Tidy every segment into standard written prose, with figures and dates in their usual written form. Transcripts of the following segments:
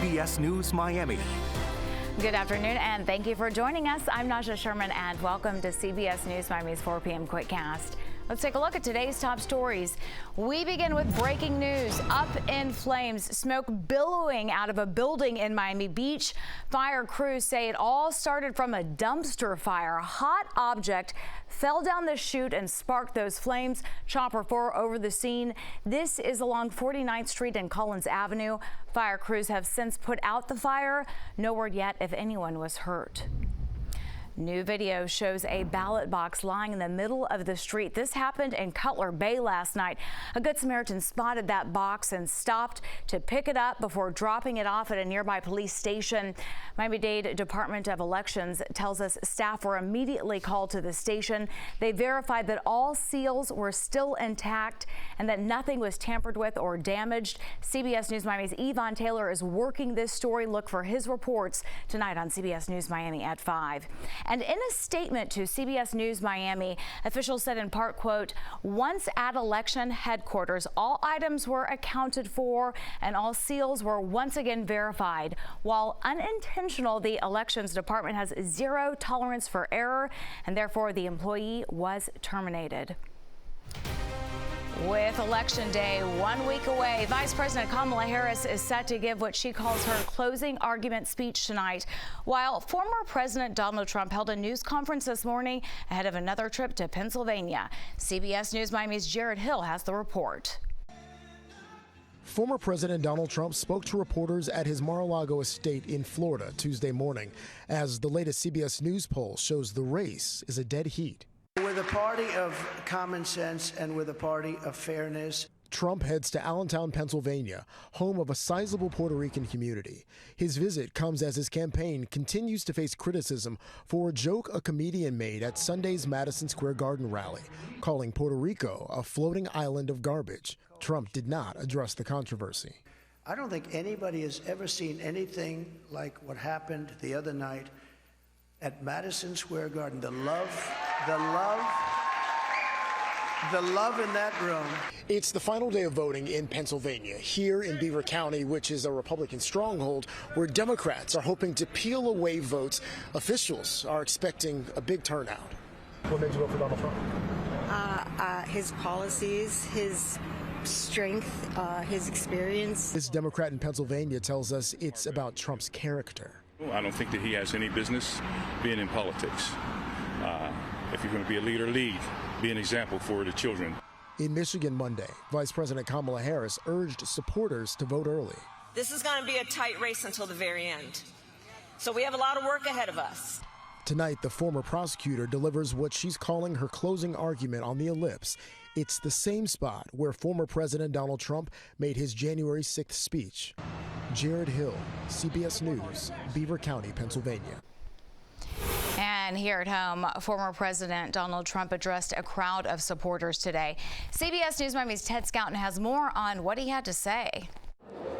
CBS News Miami. Good afternoon, and thank you for joining us. I'm Naja Sherman, and welcome to CBS News Miami's 4 p.m. Quickcast. Let's take a look at today's top stories. We begin with breaking news. Up in flames, smoke billowing out of a building in Miami Beach. Fire crews say it all started from a dumpster fire. A hot object fell down the chute and sparked those flames. Chopper 4 over the scene. This is along 49th Street and Collins Avenue. Fire crews have since put out the fire. No word yet if anyone was hurt. New video shows a ballot box lying in the middle of the street. This happened in Cutler Bay last night. A Good Samaritan spotted that box and stopped to pick it up before dropping it off at a nearby police station. Miami-Dade Department of Elections tells us staff were immediately called to the station. They verified that all seals were still intact and that nothing was tampered with or damaged. CBS News Miami's Yvonne Taylor is working this story. Look for his reports tonight on CBS News Miami at 5. And in a statement to CBS News Miami, officials said in part, quote, once at election headquarters, all items were accounted for and all seals were once again verified. While unintentional, the elections department has zero tolerance for error, and therefore the employee was terminated. With Election Day 1 week away, Vice President Kamala Harris is set to give what she calls her closing argument speech tonight, while former President Donald Trump held a news conference this morning ahead of another trip to Pennsylvania. CBS News Miami's Jared Hill has the report. Former President Donald Trump spoke to reporters at his Mar-a-Lago estate in Florida Tuesday morning, as the latest CBS News poll shows the race is a dead heat. We're the party of common sense and we're the party of fairness. Trump heads to Allentown, Pennsylvania, home of a sizable Puerto Rican community. His visit comes as his campaign continues to face criticism for a joke a comedian made at Sunday's Madison Square Garden rally, calling Puerto Rico a floating island of garbage. Trump did not address the controversy. I don't think anybody has ever seen anything like what happened the other night at Madison Square Garden. The love in that room. It's the final day of voting in Pennsylvania, here in Beaver County, which is a Republican stronghold, where Democrats are hoping to peel away votes. Officials are expecting a big turnout. What made you vote for Donald Trump? His policies, his strength, his experience. This Democrat in Pennsylvania tells us it's about Trump's character. I don't think that he has any business being in politics. If you're going to be a leader, lead. Be an example for the children. In Michigan Monday, Vice President Kamala Harris urged supporters to vote early. This is going to be a tight race until the very end. So we have a lot of work ahead of us. Tonight, the former prosecutor delivers what she's calling her closing argument on the ellipse. It's the same spot where former President Donald Trump made his January 6th speech. Jared Hill, CBS News, Beaver County, Pennsylvania. And here at home, former President Donald Trump addressed a crowd of supporters today. CBS News Miami's Ted Scouten has more on what he had to say.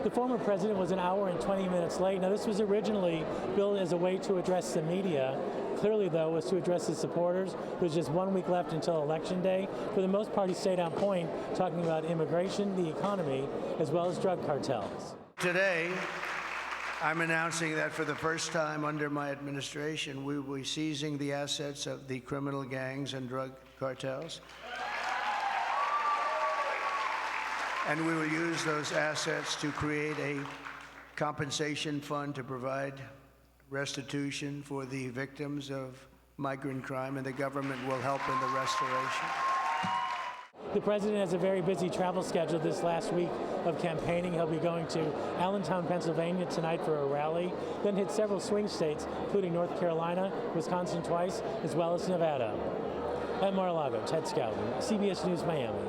The former president was an hour and 20 minutes late. Now, this was originally billed as a way to address the media. Clearly, though, was to address his supporters. There's just 1 week left until Election Day. For the most part, he stayed on point, talking about immigration, the economy, as well as drug cartels. Today, I'm announcing that for the first time under my administration, we will be seizing the assets of the criminal gangs and drug cartels. And we will use those assets to create a compensation fund to provide restitution for the victims of migrant crime, and the government will help in the restoration. The president has a very busy travel schedule this last week of campaigning. He'll be going to Allentown, Pennsylvania tonight for a rally, then hit several swing states, including North Carolina, Wisconsin twice, as well as Nevada. At Mar-a-Lago, Ted Scouten, CBS News Miami.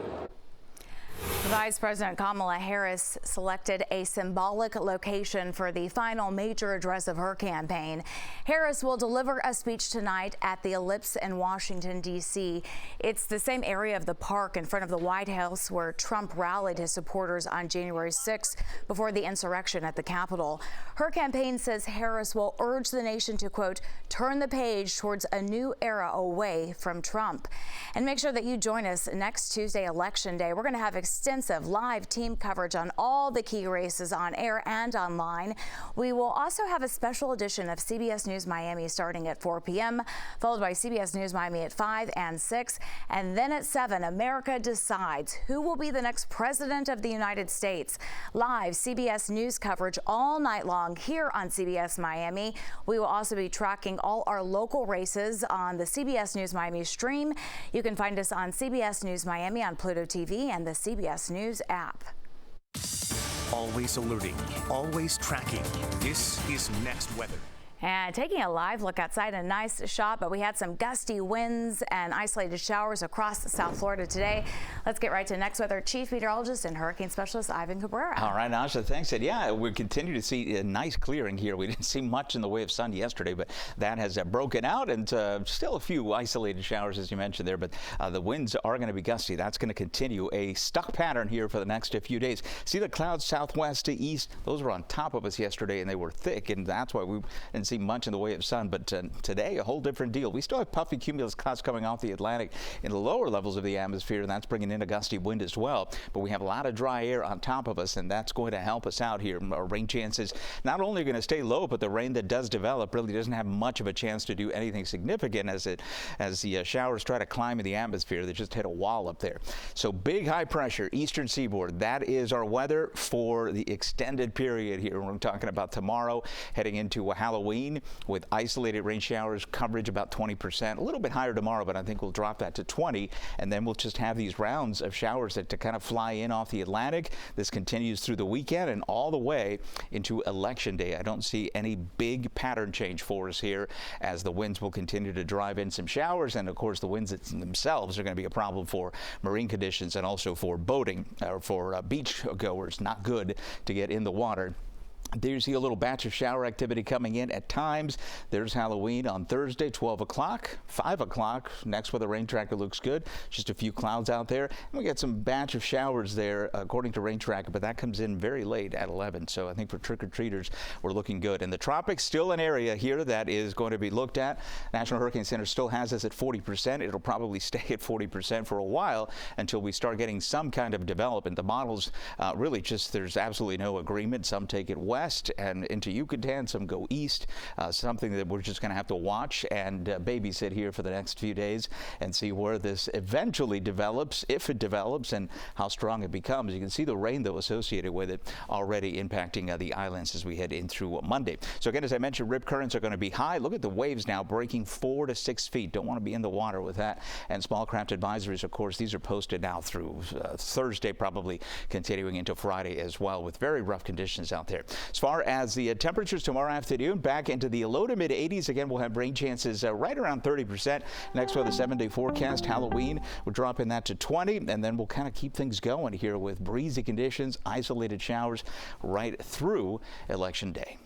Vice President Kamala Harris selected a symbolic location for the final major address of her campaign. Harris will deliver a speech tonight at the Ellipse in Washington, D.C. It's the same area of the park in front of the White House where Trump rallied his supporters on January 6th before the insurrection at the Capitol. Her campaign says Harris will urge the nation to, quote, turn the page towards a new era away from Trump. And make sure that you join us next Tuesday, Election Day. We're going to have extensive extensive live team coverage on all the key races on air and online. We will also have a special edition of CBS News Miami starting at 4 p.m., followed by CBS News Miami at 5 and 6. And then at 7, America Decides who will be the next president of the United States. Live CBS News coverage all night long here on CBS Miami. We will also be tracking all our local races on the CBS News Miami stream. You can find us on CBS News Miami on Pluto TV and the CBS News app. Always alerting, always tracking. This is Next Weather. And taking a live look outside, a nice shot, but we had some gusty winds and isolated showers across South Florida today. Let's get right to Next Weather Chief Meteorologist and Hurricane Specialist Ivan Cabrera. All right, Asha, thanks. And yeah, we continue to see a nice clearing here. We didn't see much in the way of sun yesterday, but that has broken out, and still a few isolated showers, as you mentioned there, but the winds are going to be gusty. That's going to continue a stuck pattern here for the next few days. See the clouds southwest to east? Those were on top of us yesterday, and they were thick, and that's why we didn't see much in the way of sun. But today, a whole different deal. We still have puffy cumulus clouds coming off the Atlantic in the lower levels of the atmosphere, and that's bringing in a gusty wind as well. But we have a lot of dry air on top of us, and that's going to help us out here. Our rain chances not only are going to stay low, but the rain that does develop really doesn't have much of a chance to do anything significant as the showers try to climb in the atmosphere. They just hit a wall up there. So big high pressure, eastern seaboard. That is our weather for the extended period here. We're talking about tomorrow, heading into Halloween, with isolated rain showers, coverage about 20%, a little bit higher tomorrow, but I think we'll drop that to 20, and then we'll just have these rounds of showers that to kind of fly in off the Atlantic. This continues through the weekend and all the way into Election Day. I don't see any big pattern change for us here, as the winds will continue to drive in some showers, and of course the winds themselves are going to be a problem for marine conditions and also for boating, or for beach goers. Not good to get in the water. There you see a little batch of shower activity coming in at times. There's Halloween on Thursday, 12 o'clock, 5 o'clock. Next Weather Rain Tracker looks good. Just a few clouds out there. And we got some batch of showers there, according to Rain Tracker, but that comes in very late at 11. So I think for trick-or-treaters, we're looking good. And the tropics, still an area here that is going to be looked at. National Hurricane Center still has us at 40%. It'll probably stay at 40% for a while until we start getting some kind of development. The models really just, there's absolutely no agreement. Some take it west and into Yucatan, some go east, something that we're just going to have to watch and babysit here for the next few days and see where this eventually develops, if it develops, and how strong it becomes. You can see the rain, though, associated with it already impacting the islands as we head in through Monday. So again, as I mentioned, rip currents are going to be high. Look at the waves now breaking 4 to 6 feet. Don't want to be in the water with that. And small craft advisories, of course, these are posted now through Thursday, probably continuing into Friday as well, with very rough conditions out there. As far as the temperatures tomorrow afternoon, back into the low to mid 80s. Again, we'll have rain chances right around 30%. Next with a 7-day forecast. Halloween, we're dropping that to 20, and then we'll kind of keep things going here with breezy conditions, isolated showers right through Election Day.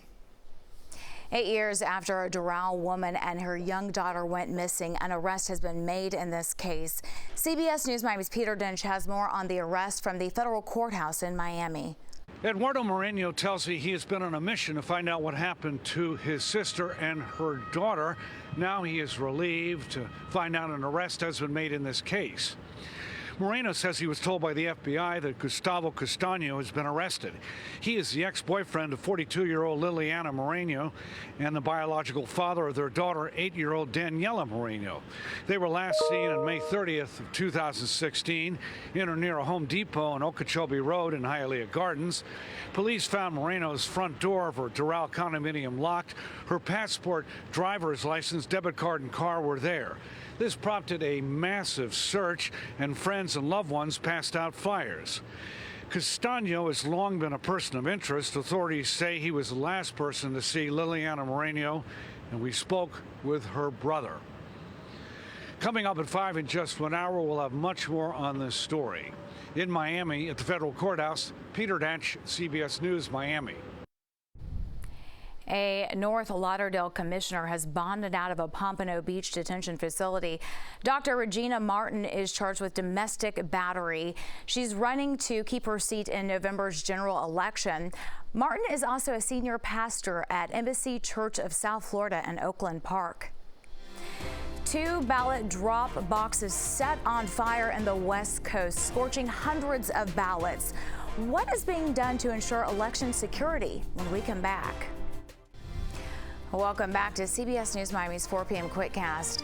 8 years after a Doral woman and her young daughter went missing, an arrest has been made in this case. CBS News Miami's Peter Dench has more on the arrest from the federal courthouse in Miami. Eduardo Moreno tells me he has been on a mission to find out what happened to his sister and her daughter. Now he is relieved to find out an arrest has been made in this case. Moreno says he was told by the FBI that Gustavo Castaño has been arrested. He is the ex-boyfriend of 42-year-old Liliana Moreno and the biological father of their daughter, 8-year-old Daniela Moreno. They were last seen on May 30th of 2016 in or near a Home Depot on Okeechobee Road in Hialeah Gardens. Police found Moreno's front door of her Doral condominium locked. Her passport, driver's license, debit card, and car were there. This prompted a massive search, and friends and loved ones passed out flyers. Castaño has long been a person of interest. Authorities say he was the last person to see Liliana Moreno, and we spoke with her brother. Coming up at 5 in just 1 hour, we'll have much more on this story. In Miami, at the federal courthouse, Peter Dench, CBS News, Miami. A North Lauderdale commissioner has bonded out of a Pompano Beach detention facility. Dr. Regina Martin is charged with domestic battery. She's running to keep her seat in November's general election. Martin is also a senior pastor at Embassy Church of South Florida in Oakland Park. 2 ballot drop boxes set on fire in the West Coast, scorching hundreds of ballots. What is being done to ensure election security? When we come back. Welcome back to CBS News Miami's 4 p.m. Quickcast.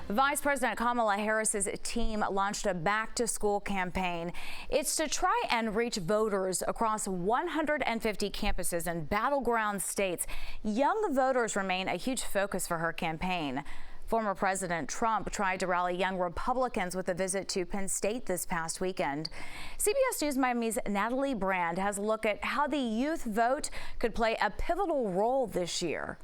Vice President Kamala Harris's team launched a back-to-school campaign. It's to try and reach voters across 150 campuses in battleground states. Young voters remain a huge focus for her campaign. Former President Trump tried to rally young Republicans with a visit to Penn State this past weekend. CBS News Miami's Natalie Brand has a look at how the youth vote could play a pivotal role this year.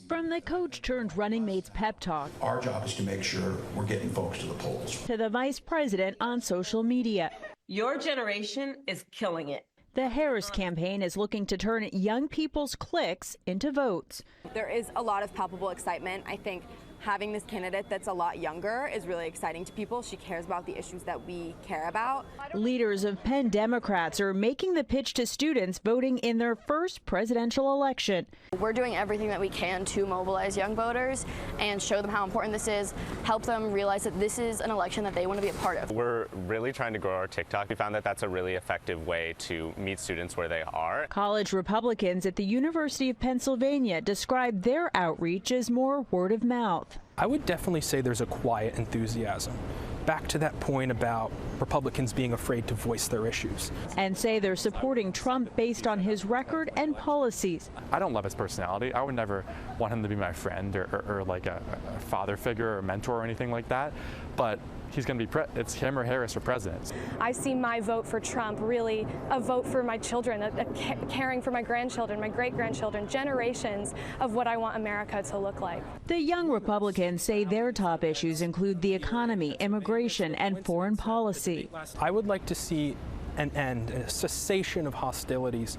From the coach turned running mates pep talk. Our job is to make sure we're getting folks to the polls. To the vice president on social media. Your generation is killing it. The Harris campaign is looking to turn young people's clicks into votes. There is a lot of palpable excitement. I think having this candidate that's a lot younger is really exciting to people. She cares about the issues that we care about. Leaders of Penn Democrats are making the pitch to students voting in their first presidential election. We're doing everything that we can to mobilize young voters and show them how important this is, help them realize that this is an election that they want to be a part of. We're really trying to grow our TikTok. We found that that's a really effective way to meet students where they are. College Republicans at the University of Pennsylvania describe their outreach as more word of mouth. I would definitely say there's a quiet enthusiasm. Back to that point about Republicans being afraid to voice their issues. And say they're supporting Trump based on his record and policies. I don't love his personality. I would never want him to be my friend or like a father figure or a mentor or anything like that. But he's going to be, it's him or Harris for president. I see my vote for Trump really a vote for my children, a caring for my grandchildren, my great-grandchildren, generations of what I want America to look like. The young Republicans say their top issues include the economy, immigration, and foreign policy. I would like to see an end, a cessation of hostilities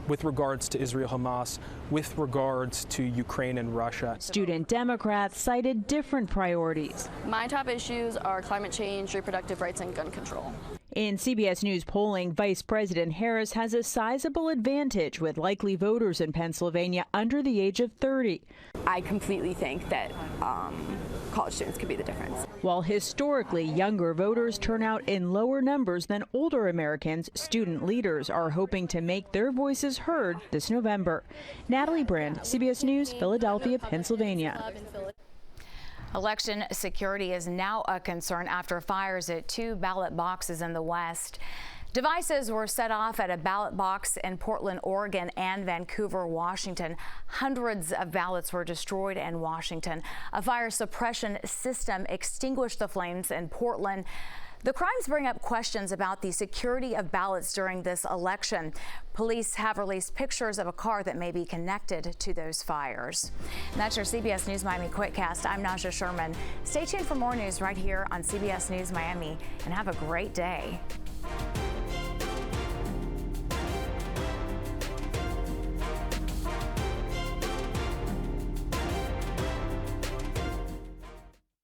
with regards to Israel-Hamas, with regards to Ukraine and Russia. Student Democrats cited different priorities. My top issues are climate change, reproductive rights, and gun control. In CBS News polling, Vice President Harris has a sizable advantage with likely voters in Pennsylvania under the age of 30. I completely think that college students could be the difference. While historically younger voters turn out in lower numbers than older Americans, student leaders are hoping to make their voices heard this November. Natalie Brand, CBS News, Philadelphia, Pennsylvania. Election security is now a concern after fires at 2 ballot boxes in the West. Devices were set off at a ballot box in Portland, Oregon and Vancouver, Washington. Hundreds of ballots were destroyed in Washington. A fire suppression system extinguished the flames in Portland. The crimes bring up questions about the security of ballots during this election. Police have released pictures of a car that may be connected to those fires. And that's your CBS News Miami Quickcast. I'm Naja Sherman. Stay tuned for more news right here on CBS News Miami, and have a great day.